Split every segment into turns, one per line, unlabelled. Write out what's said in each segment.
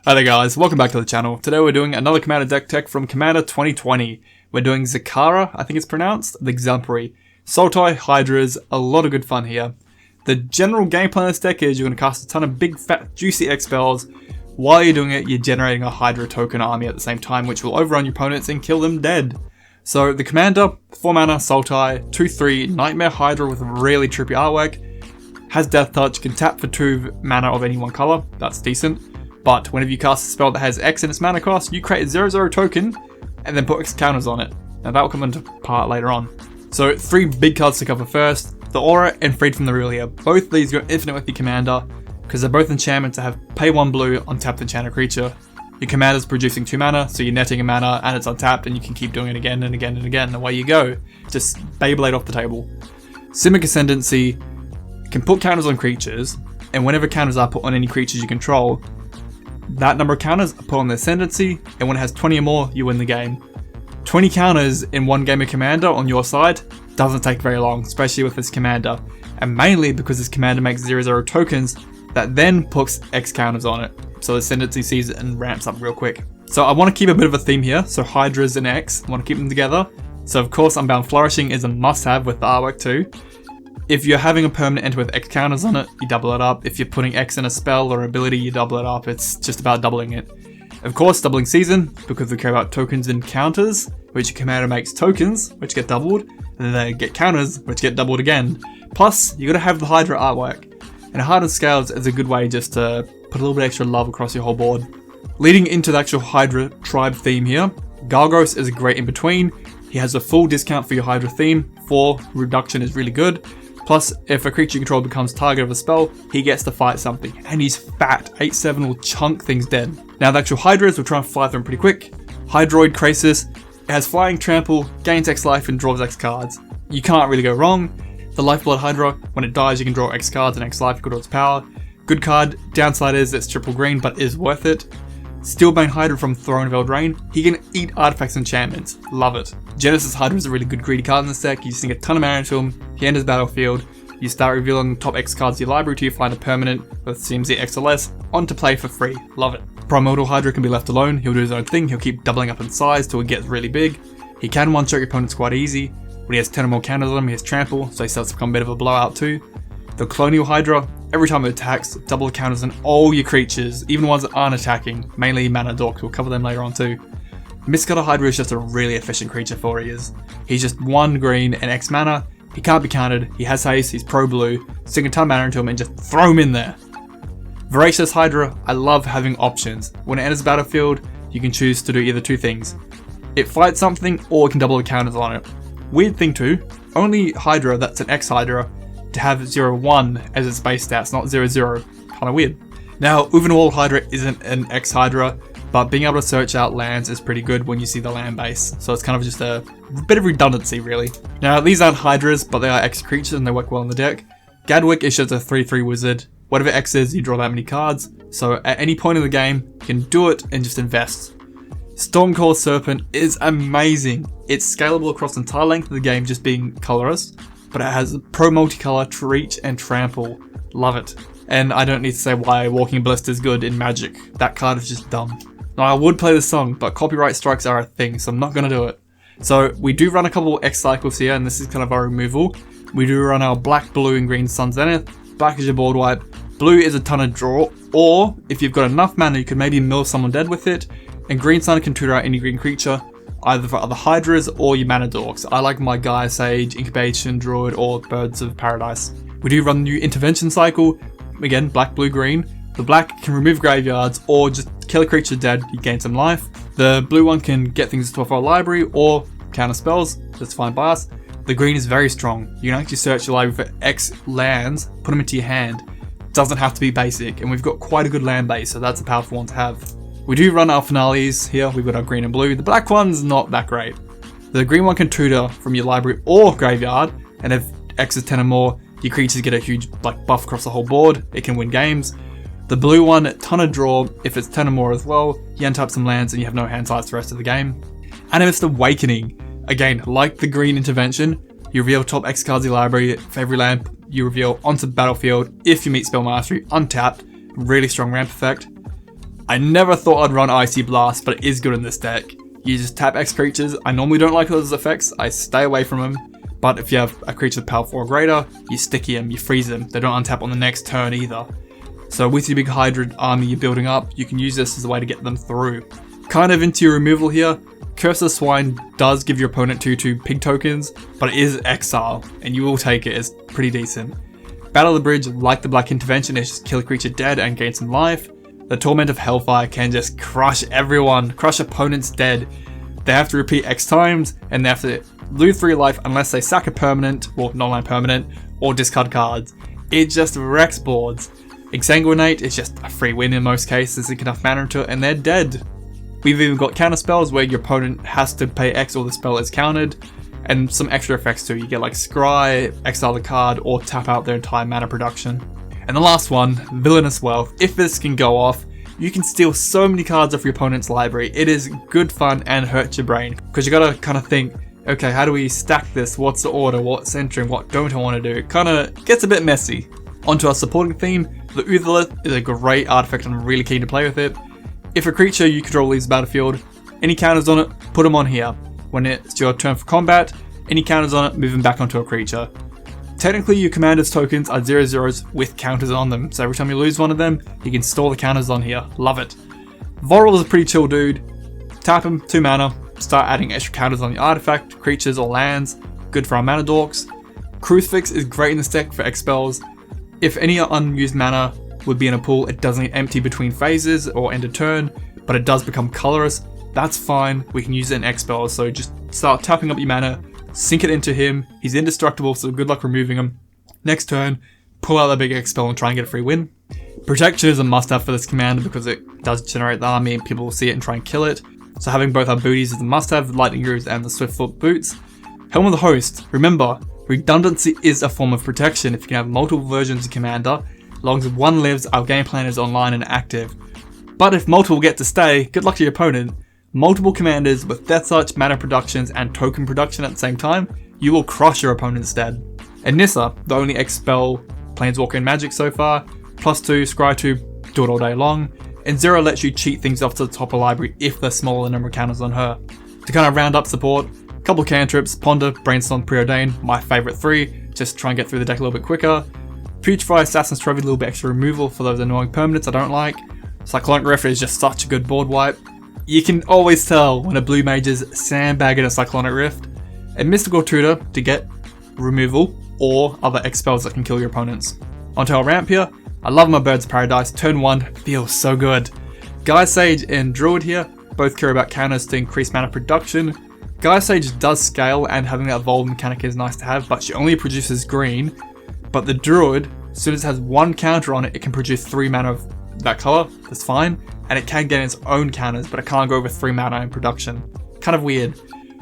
Hi there guys, welcome back to the channel. Today we're doing another Commander deck tech from Commander 2020. We're doing Zakara, I think it's pronounced, the Exemplary. Sultai, Hydras, a lot of good fun here. The general game plan of this deck is you're going to cast a ton of big fat juicy X spells. While you're doing it, you're generating a Hydra token army at the same time, which will overrun your opponents and kill them dead. So the Commander, 4 mana, Sultai, 2/3, Nightmare Hydra with really trippy artwork, has Death Touch, can tap for 2 mana of any one color, that's decent. But whenever you cast a spell that has X in its mana cost, you create a 0/0 token and then put X counters on it. Now that will come into part later on. So 3 big cards to cover first, the Aura and Freed from the Rule here. Both of these go infinite with your Commander because they're both enchantments to have pay 1 blue, untap enchanted creature. Your Commander's producing 2 mana, so you're netting a mana and it's untapped and you can keep doing it again and again and again, and away you go. Just Beyblade off the table. Simic Ascendancy can put counters on creatures, and whenever counters are put on any creatures you control, that number of counters are put on the Ascendancy, and when it has 20 or more, you win the game. 20 counters in one game of Commander on your side doesn't take very long, especially with this Commander, and mainly because this Commander makes 0/0 tokens that then puts X counters on it, so the Ascendancy sees it and ramps up real quick. So I want to keep a bit of a theme here, so Hydras and X, I want to keep them together. So of course Unbound Flourishing is a must-have with the artwork too. If you're having a permanent enter with X counters on it, you double it up. If you're putting X in a spell or ability, you double it up. It's just about doubling it. Of course, doubling season, because we care about tokens and counters, which your Commander makes tokens, which get doubled, and then they get counters, which get doubled again. Plus, you gotta have the Hydra artwork. And Hardened Scales is a good way just to put a little bit extra love across your whole board. Leading into the actual Hydra tribe theme here, Gargos is a great in-between. He has a full discount for your Hydra theme. 4 reduction is really good. Plus, if a creature you control becomes target of a spell, he gets to fight something. And he's fat. 8/7 will chunk things dead. Now the actual Hydras, we'll try and fly through them pretty quick. Hydroid Krasis, it has Flying Trample, gains X life and draws X cards. You can't really go wrong. The Lifeblood Hydra, when it dies you can draw X cards and X life equal to its power. Good card, downside is it's triple green but is worth it. Steelbane Hydra from Throne of Eldraine, he can eat artifacts and enchantments, love it. Genesis Hydra is a really good greedy card in this deck, you sink a ton of mana into him, he enters battlefield, you start revealing top X cards of your library till you find a permanent with CMZ X or less, on to play for free, love it. Primordial Hydra can be left alone, he'll do his own thing, he'll keep doubling up in size till it gets really big. He can one-shot your opponents quite easy, when he has 10 or more counters on him he has Trample, so he starts to become a bit of a blowout too. The Colonial Hydra, every time it attacks, double the counters on all your creatures, even ones that aren't attacking, mainly Mana Dorks, we'll cover them later on too. Mistcutter Hydra is just a really efficient creature for what he is. He's just 1 green and X mana, he can't be countered, he has haste, he's pro blue, sink a ton of mana into him and just throw him in there. Voracious Hydra, I love having options. When it enters the battlefield, you can choose to do either 2 things. It fights something or it can double the counters on it. Weird thing too, only Hydra that's an X Hydra to have 0/1 as its base stats, not 0/0, kinda weird. Now, Uvenwald Hydra isn't an X Hydra, but being able to search out lands is pretty good when you see the land base, so it's kind of just a bit of redundancy really. Now, these aren't Hydras, but they are X creatures and they work well in the deck. Gadwick is just a 3/3 wizard. Whatever X is, you draw that many cards, so at any point in the game, you can do it and just invest. Stormcall Serpent is amazing. It's scalable across the entire length of the game just being colorless, but it has pro multicolor, reach, and trample. Love it. And I don't need to say why Walking Ballista is good in Magic. That card is just dumb. Now I would play the song, but copyright strikes are a thing, so I'm not going to do it. So we do run a couple X cycles here, and this is kind of our removal. We do run our black, blue, and green Sun Zenith. Black is your board wipe. Blue is a ton of draw, or if you've got enough mana, you could maybe mill someone dead with it. And Green Sun can tutor out any green creature, either for other Hydras or your Mana Dorks. I like my Gaia Sage, Incubation Druid, or Birds of Paradise. We do run the new Intervention cycle, again, black, blue, green. The black can remove graveyards or just kill a creature dead, you gain some life. The blue one can get things to our library or counter spells, that's fine by us. The green is very strong. You can actually search your library for X lands, put them into your hand. Doesn't have to be basic, and we've got quite a good land base, so that's a powerful one to have. We do run our finales here, we've got our green and blue. The black one's not that great. The green one can tutor from your library or graveyard, and if X is 10 or more, your creatures get a huge buff across the whole board, it can win games. The blue one, ton of draw, if it's 10 or more as well, you untap some lands and you have no hand size the rest of the game. Animist Awakening, again, like the green intervention, you reveal top X cards in your library for every land you reveal onto the battlefield if you meet spell mastery, untapped, really strong ramp effect. I never thought I'd run Icy Blast, but it is good in this deck. You just tap X creatures. I normally don't like those effects, I stay away from them. But if you have a creature with power 4 or greater, you sticky them, you freeze them. They don't untap on the next turn either. So with your big Hydra army you're building up, you can use this as a way to get them through. Kind of into your removal here, Curse of the Swine does give your opponent 2/2 pig tokens, but it is exile, and you will take it, it's pretty decent. Battle of the Bridge, like the Black Intervention, is just kill a creature dead and gain some life. The Torment of Hellfire can just crush everyone, crush opponents dead. They have to repeat X times, and they have to lose 3 life unless they sack a permanent, or non-land permanent, or discard cards. It just wrecks boards. Exsanguinate is just a free win in most cases, there's enough mana into it, and they're dead. We've even got counter spells where your opponent has to pay X or the spell is countered, and some extra effects too. You get like Scry, exile the card, or tap out their entire mana production. And the last one, Villainous Wealth. If this can go off, you can steal so many cards off your opponent's library. It is good fun and hurts your brain, because you gotta kind of think, okay, how do we stack this? What's the order? What's entering? What don't I want to do? It kind of gets a bit messy. Onto our supporting theme, the Utherlith is a great artifact and I'm really keen to play with it. If a creature you control leaves the battlefield, any counters on it, put them on here. When it's your turn for combat, any counters on it, move them back onto a creature. Technically, your commander's tokens are 0/0s with counters on them, so every time you lose one of them, you can store the counters on here. Love it. Vorel is a pretty chill dude. Tap him, 2 mana, start adding extra counters on the artifact, creatures or lands. Good for our mana dorks. Crucifix is great in this deck for X spells. If any unused mana would be in a pool, it doesn't empty between phases or end a turn, but it does become colorless. That's fine, we can use it in X spells, so just start tapping up your mana, sink it into him, he's indestructible, so good luck removing him. Next turn, pull out that big X spell and try and get a free win. Protection is a must-have for this commander because it does generate the army and people will see it and try and kill it. So having both our booties is a must-have, the Lightning Greaves and the Swiftfoot Boots. Helm of the Host, remember, redundancy is a form of protection. If you can have multiple versions of commander, as long as one lives, our game plan is online and active. But if multiple get to stay, good luck to your opponent. Multiple commanders with Death Touch, mana productions, and token production at the same time, you will crush your opponent's dead. And Nissa, the only X-Spell Planeswalker in Magic so far, +2, Scry 2, do it all day long, and 0 lets you cheat things off to the top of the library if there's smaller number of counters on her. To kind of round up support, couple cantrips, Ponder, Brainstorm, Preordain, my favourite 3, just try and get through the deck a little bit quicker. Putrefy, Assassin's Trophy, a little bit extra removal for those annoying permanents I don't like. Cyclonic Rift is just such a good board wipe. You can always tell when a blue mage is sandbagging a Cyclonic Rift. And Mystical Tutor to get removal or other X spells that can kill your opponents. Onto our ramp here, I love my Birds of Paradise, turn 1 feels so good. Gaia Sage and Druid here both care about counters to increase mana production. Gaia Sage does scale and having that evolved mechanic is nice to have, but she only produces green. But the Druid, as soon as it has 1 counter on it, it can produce 3 mana of that colour, that's fine. And it can get its own counters, but it can't go over 3 mana in production. Kind of weird.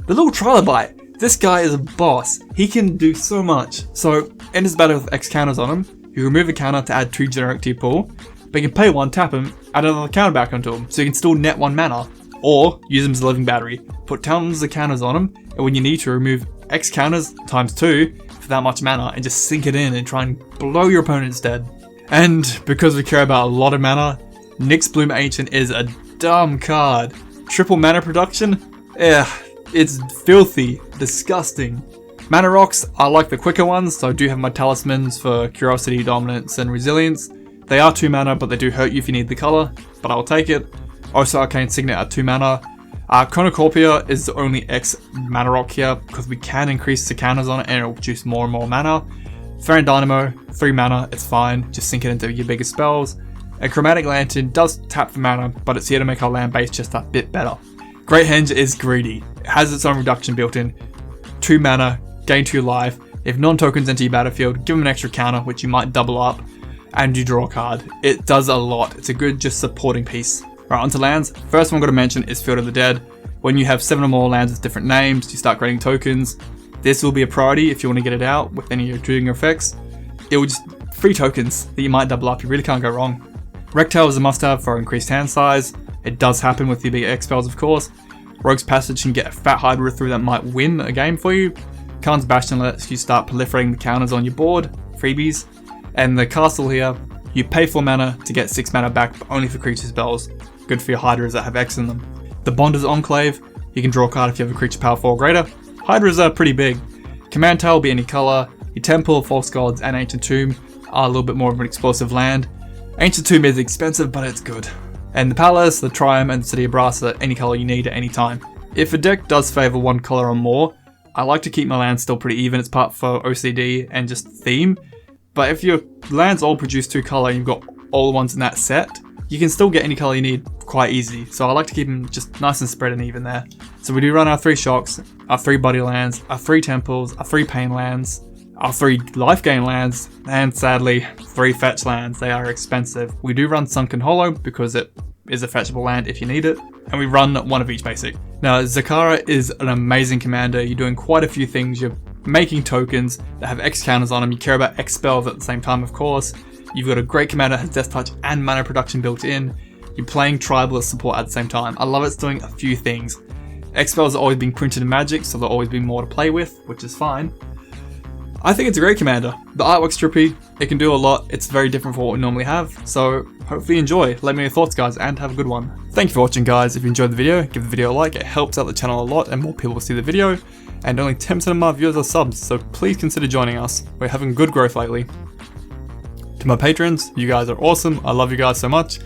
The little Trilobite, this guy is a boss. He can do so much. So, end his battle with X counters on him. You remove a counter to add 2 generic to your pool. But you can pay 1, tap him, add another counter back onto him. So you can still net 1 mana. Or use him as a living battery. Put tons of counters on him, and when you need to remove X counters times 2 for that much mana and just sink it in and try and blow your opponent's dead. And because we care about a lot of mana, Nyxbloom Ancient is a dumb card. Triple mana production? It's filthy, disgusting. Mana rocks, I like the quicker ones, so I do have my talismans for Curiosity, Dominance, and Resilience. They are 2 mana, but they do hurt you if you need the color, but I'll take it. Also, Arcane Signet at 2 mana. Chronocorpia is the only X mana rock here, because we can increase the counters on it and it'll produce more and more mana. Therian Dynamo, 3 mana, it's fine, just sink it into your bigger spells. And Chromatic Lantern does tap for mana, but it's here to make our land base just that bit better. Great Henge is greedy. It has its own reduction built in. 2 mana, gain 2 life. If non-tokens enter your battlefield, give them an extra counter, which you might double up, and you draw a card. It does a lot. It's a good just supporting piece. Right, onto lands. First one I'm going to mention is Field of the Dead. When you have 7 or more lands with different names, you start creating tokens. This will be a priority if you want to get it out with any of your effects. It will just free tokens that you might double up. You really can't go wrong. Rectail is a must-have for increased hand size. It does happen with the big X spells, of course. Rogue's Passage can get a fat Hydra through that might win a game for you. Khan's Bastion lets you start proliferating the counters on your board, freebies. And the castle here, you pay 4 mana to get 6 mana back, but only for creature spells. good for your Hydras that have X in them. The Bonder's Enclave, you can draw a card if you have a creature power 4 or greater. Hydras are pretty big. Command Tower will be any color. Your Temple, False Gods, and Ancient Tomb are a little bit more of an explosive land. Ancient Tomb is expensive, but it's good. And the Palace, the Triumph, and the City of Brass are any color you need at any time. If a deck does favor one color or more, I like to keep my lands still pretty even. It's part for OCD and just theme. But if your lands all produce 2 color and you've got all the ones in that set, you can still get any color you need quite easy. So I like to keep them just nice and spread and even there. So we do run our 3 Shocks, our 3 Body lands, our 3 Temples, our 3 Pain lands, our 3 Life Gain lands, and sadly 3 Fetch lands. They are expensive. We do run Sunken Hollow because it is a fetchable land if you need it, and we run 1 of each basic. Now Zakara is an amazing commander. You're doing quite a few things. You're making tokens that have X counters on them. You care about X spells at the same time, of course. You've got a great commander that has Death Touch and mana production built in. You're playing Tribalist support at the same time. I love it's doing a few things. X spells are always being printed in Magic, so there'll always be more to play with, which is fine. I think it's a great commander. The artwork's trippy, it can do a lot, it's very different from what we normally have, so hopefully you enjoy. Let me know your thoughts, guys, and have a good one. Thank you for watching, guys. If you enjoyed the video, give the video a like. It helps out the channel a lot and more people will see the video. And only 10% of my viewers are subs, so please consider joining us. We're having good growth lately. To my patrons, you guys are awesome. I love you guys so much.